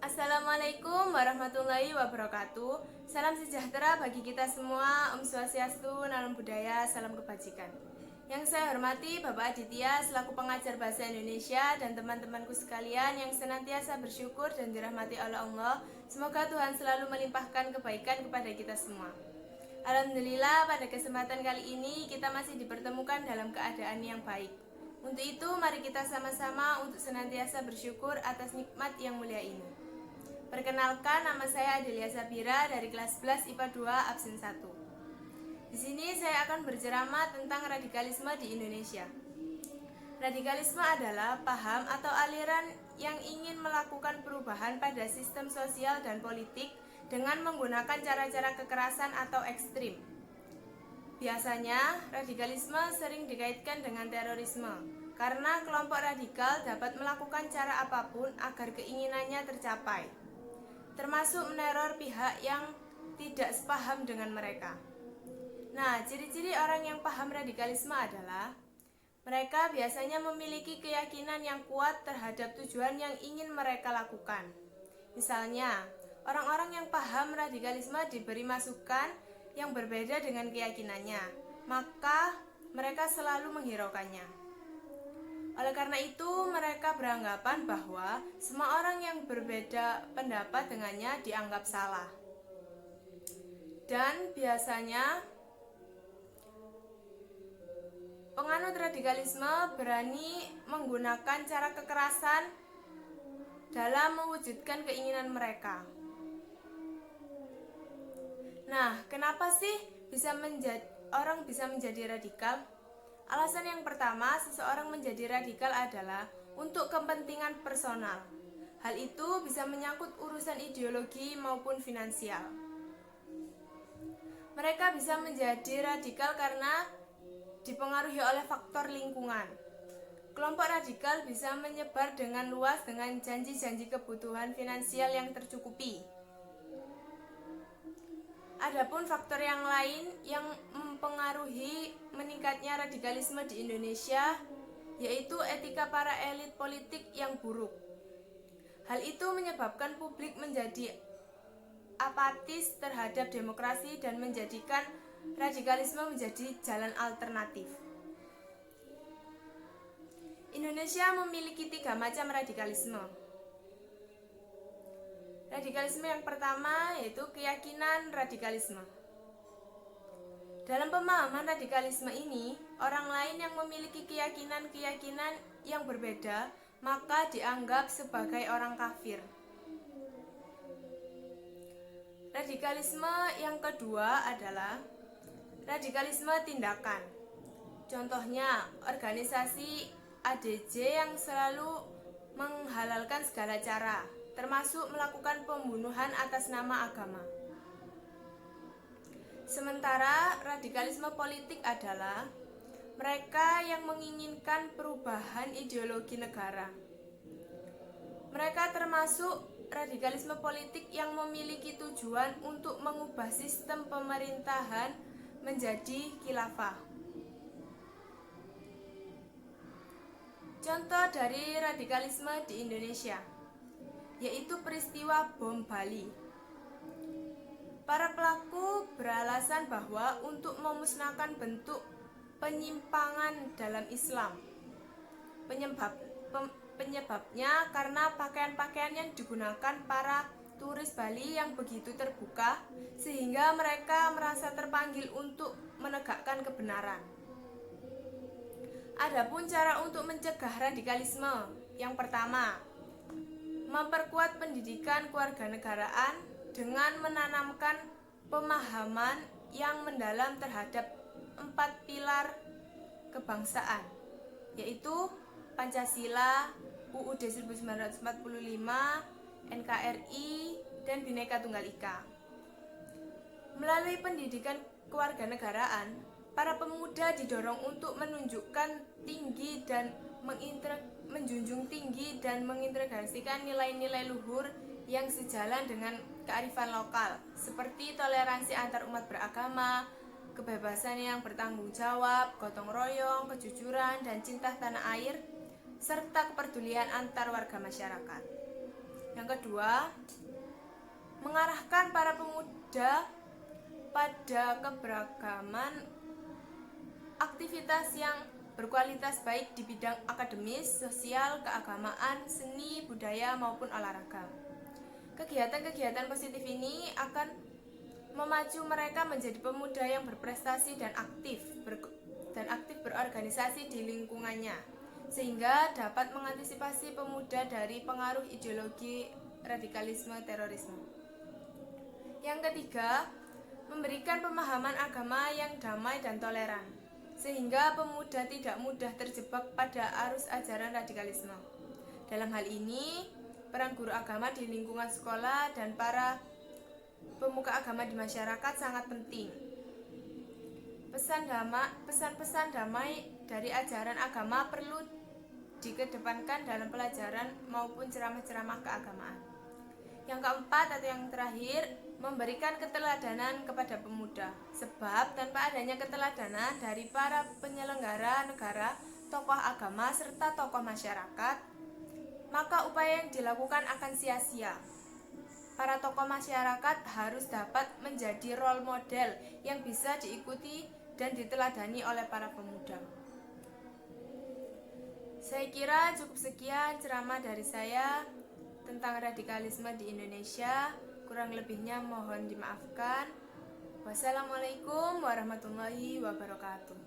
Assalamualaikum warahmatullahi wabarakatuh. Salam sejahtera bagi kita semua. Om Swastiastu, Namo Buddhaya, salam kebajikan. Yang saya hormati Bapak Aditya selaku pengajar bahasa Indonesia dan teman-temanku sekalian yang senantiasa bersyukur dan dirahmati oleh Allah. Semoga Tuhan selalu melimpahkan kebaikan kepada kita semua. Alhamdulillah, pada kesempatan kali ini kita masih dipertemukan dalam keadaan yang baik. Untuk itu, mari kita sama-sama untuk senantiasa bersyukur atas nikmat yang mulia ini. Perkenalkan, nama saya Adelia Sabira dari kelas 11 IPA 2 absen 1. Di sini saya akan berceramah tentang radikalisme di Indonesia. Radikalisme adalah paham atau aliran yang ingin melakukan perubahan pada sistem sosial dan politik dengan menggunakan cara-cara kekerasan atau ekstrim. Biasanya, radikalisme sering dikaitkan dengan terorisme, karena kelompok radikal dapat melakukan cara apapun agar keinginannya tercapai, termasuk meneror pihak yang tidak sepaham dengan mereka. Nah, ciri-ciri orang yang paham radikalisme adalah mereka biasanya memiliki keyakinan yang kuat terhadap tujuan yang ingin mereka lakukan. Misalnya, orang-orang yang paham radikalisme diberi masukan yang berbeda dengan keyakinannya, maka mereka selalu menghiraukannya. Oleh karena itu, mereka beranggapan bahwa semua orang yang berbeda pendapat dengannya dianggap salah. Dan biasanya, penganut radikalisme berani menggunakan cara kekerasan dalam mewujudkan keinginan mereka. Nah, kenapa sih orang bisa menjadi radikal? Alasan yang pertama, seseorang menjadi radikal adalah untuk kepentingan personal. Hal itu bisa menyangkut urusan ideologi maupun finansial. Mereka bisa menjadi radikal karena dipengaruhi oleh faktor lingkungan. Kelompok radikal bisa menyebar dengan luas dengan janji-janji kebutuhan finansial yang tercukupi. Adapun faktor yang lain yang mempengaruhi meningkatnya radikalisme di Indonesia yaitu etika para elit politik yang buruk. Hal itu menyebabkan publik menjadi apatis terhadap demokrasi dan menjadikan radikalisme menjadi jalan alternatif. Indonesia memiliki 3 macam radikalisme. Radikalisme yang pertama yaitu keyakinan radikalisme. Dalam pemahaman radikalisme ini, orang lain yang memiliki keyakinan-keyakinan yang berbeda maka dianggap sebagai orang kafir. Radikalisme yang kedua adalah radikalisme tindakan. Contohnya, organisasi ADJ yang selalu menghalalkan segala cara, termasuk melakukan pembunuhan atas nama agama. Sementara radikalisme politik adalah mereka yang menginginkan perubahan ideologi negara. Mereka termasuk radikalisme politik yang memiliki tujuan untuk mengubah sistem pemerintahan menjadi khilafah. Contoh dari radikalisme di Indonesia yaitu peristiwa bom Bali. Para pelaku beralasan bahwa untuk memusnahkan bentuk penyimpangan dalam Islam. Penyebabnya karena pakaian-pakaian yang digunakan para turis Bali yang begitu terbuka sehingga mereka merasa terpanggil untuk menegakkan kebenaran. Adapun cara untuk mencegah radikalisme, yang pertama, memperkuat pendidikan kewarganegaraan dengan menanamkan pemahaman yang mendalam terhadap 4 pilar kebangsaan, yaitu Pancasila, UUD 1945, NKRI, dan Bhinneka Tunggal Ika. Melalui pendidikan kewarganegaraan, para pemuda didorong untuk menunjukkan tinggi dan menjunjung tinggi dan mengintegrasikan nilai-nilai luhur yang sejalan dengan kearifan lokal, seperti toleransi antar umat beragama, kebebasan yang bertanggung jawab, gotong royong, kejujuran, dan cinta tanah air, serta kepedulian antar warga masyarakat. Yang kedua, mengarahkan para pemuda pada keberagaman aktivitas yang berkualitas baik di bidang akademis, sosial, keagamaan, seni, budaya maupun olahraga. Kegiatan-kegiatan positif ini akan memacu mereka menjadi pemuda yang berprestasi dan aktif berorganisasi di lingkungannya, sehingga dapat mengantisipasi pemuda dari pengaruh ideologi radikalisme terorisme. Yang ketiga, memberikan pemahaman agama yang damai dan toleran, sehingga pemuda tidak mudah terjebak pada arus ajaran radikalisme. Dalam hal ini, peran guru agama di lingkungan sekolah dan para pemuka agama di masyarakat sangat penting. Pesan-pesan damai dari ajaran agama perlu dikedepankan dalam pelajaran maupun ceramah-ceramah keagamaan. Yang keempat atau yang terakhir, memberikan keteladanan kepada pemuda. Sebab tanpa adanya keteladanan dari para penyelenggara negara, tokoh agama, serta tokoh masyarakat, maka upaya yang dilakukan akan sia-sia. Para tokoh masyarakat harus dapat menjadi role model yang bisa diikuti dan diteladani oleh para pemuda. Saya kira cukup sekian ceramah dari saya tentang radikalisme di Indonesia. Kurang lebihnya mohon dimaafkan. Wassalamualaikum warahmatullahi wabarakatuh.